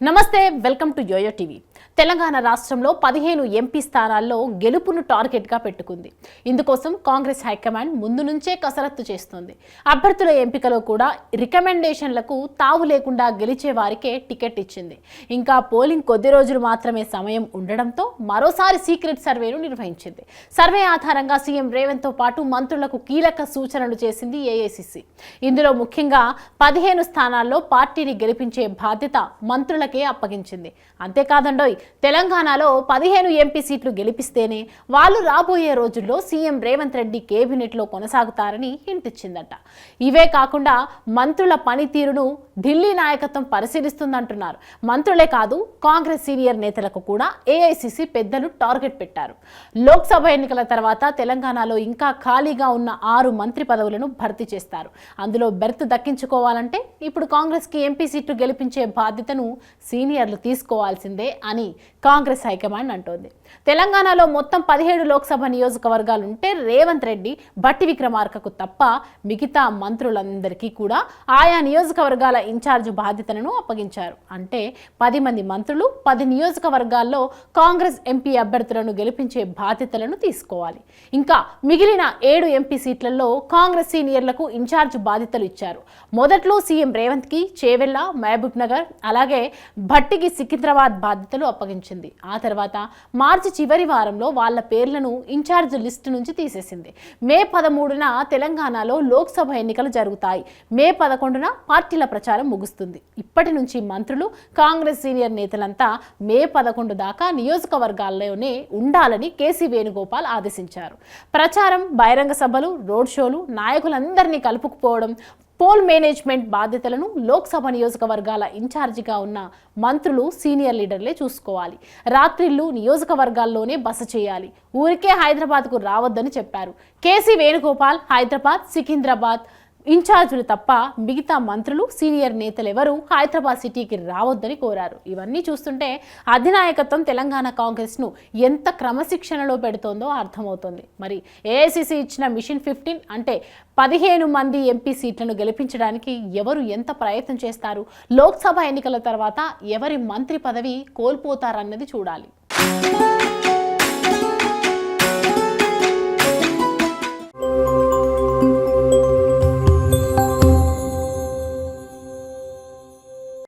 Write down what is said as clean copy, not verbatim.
నమస్తే, welcome to YOYO TV. Telangana రాష్ట్రంలో 15 MP స్థానాల్లో గెలుపును టార్గెట్గా పెట్టుకుంది. ఇందుకోసం కాంగ్రెస్ హైకమాండ్ ముందు నుంచే కసరత్తు చేస్తోంది. అభ్యర్థుల ఎంపికలో కూడా రికమెండేషన్లకు తావు లేకుండా గెలిచే వారికే టికెట్ ఇచ్చింది. ఇంకా పోలింగ్ కొద్ది రోజులు మాత్రమే సమయం ఉండడంతో మరోసారి సీక్రెట్ సర్వేను నిర్వహించింది. సర్వే ఆధారంగా సీఎం రేవంత్తో పాటు మంత్రులకు కీలక సూచనలు చేసింది ఏఐసీసీ. ఇందులో ముఖ్యంగా 15 స్థానాల్లో పార్టీని గెలిపించే బాధ్యత మంత్రులకే అప్పగించింది. అంతేకాదండోయ్, తెలంగాణలో 15 ఎంపీ సీట్లు గెలిపిస్తేనే వాళ్ళు రాబోయే రోజుల్లో సీఎం రేవంత్ రెడ్డి కేబినెట్లో కొనసాగుతారని హింట్ ఇచ్చిందట. ఇవే కాకుండా మంత్రుల పనితీరును ఢిల్లీ నాయకత్వం పరిశీలిస్తుందంటున్నారు. మంత్రులే కాదు, కాంగ్రెస్ సీనియర్ నేతలకు కూడా ఏఐసీసీ పెద్దలు టార్గెట్ పెట్టారు. లోక్సభ ఎన్నికల తర్వాత తెలంగాణలో ఇంకా ఖాళీగా ఉన్న 6 మంత్రి పదవులను భర్తీ చేస్తారు. అందులో బెర్త్ దక్కించుకోవాలంటే ఇప్పుడు కాంగ్రెస్కి ఎంపీ సీట్లు గెలిపించే బాధ్యతను సీనియర్లు తీసుకోవాల్సిందే అని కాంగ్రెస్ హైకమాండ్ అంటోంది. తెలంగాణలో మొత్తం 17 లోక్సభ నియోజకవర్గాలుంటే రేవంత్ రెడ్డి, భట్టి విక్రమార్కకు తప్ప మిగతా మంత్రులందరికీ కూడా ఆయా నియోజకవర్గాల ఇన్ఛార్జ్ బాధ్యతలను అప్పగించారు. అంటే 10 మంది మంత్రులు 10 నియోజకవర్గాల్లో కాంగ్రెస్ ఎంపీ అభ్యర్థులను గెలిపించే బాధ్యతలను తీసుకోవాలి. ఇంకా మిగిలిన 7 ఎంపీ సీట్లలో కాంగ్రెస్ సీనియర్లకు ఇన్ఛార్జ్ బాధ్యతలు ఇచ్చారు. మొదట్లో సీఎం రేవంత్కి చేవెళ్ల, మహబూబ్ నగర్, అలాగే భట్టికి సికింద్రాబాద్ బాధ్యతలు అప్పగించింది. ఆ తర్వాత మార్చి చివరి వారంలో వాళ్ళ పేర్లను ఇన్ఛార్జ్ లిస్టు నుంచి తీసేసింది. మే 13న తెలంగాణలో లోక్సభ ఎన్నికలు జరుగుతాయి. మే 11న పార్టీల ప్రచారం ముగుస్తుంది. ఇప్పటి నుంచి మంత్రులు, కాంగ్రెస్ సీనియర్ నేతలంతా మే 11 దాకా నియోజకవర్గాల్లోనే ఉండాలని కేసీ వేణుగోపాల్ ఆదేశించారు. ప్రచారం, బహిరంగ సభలు, రోడ్ షోలు, నాయకులందరినీ కలుపుకుపోవడం, పోల్ మేనేజ్మెంట్ బాధ్యతలను లోక్సభ నియోజకవర్గాల ఇన్ఛార్జిగా ఉన్న మంత్రులు, సీనియర్ లీడర్లే చూసుకోవాలి. రాత్రిళ్లు నియోజకవర్గాల్లోనే బస చేయాలి. ఊరికే హైదరాబాద్కు రావద్దని చెప్పారు. కేసీ వేణుగోపాల్ హైదరాబాద్, సికింద్రాబాద్ ఇన్ఛార్జీలు తప్ప మిగతా మంత్రులు, సీనియర్ నేతలెవరూ హైదరాబాద్ సిటీకి రావద్దని కోరారు. ఇవన్నీ చూస్తుంటే అధినాయకత్వం తెలంగాణ కాంగ్రెస్ను ఎంత క్రమశిక్షణలో పెడుతోందో అర్థమవుతోంది. మరి ఏఐసీసీ ఇచ్చిన మిషన్ 15 అంటే 15 మంది ఎంపీ సీట్లను గెలిపించడానికి ఎవరు ఎంత ప్రయత్నం చేస్తారు, లోక్సభ ఎన్నికల తర్వాత ఎవరి మంత్రి పదవి కోల్పోతారన్నది చూడాలి.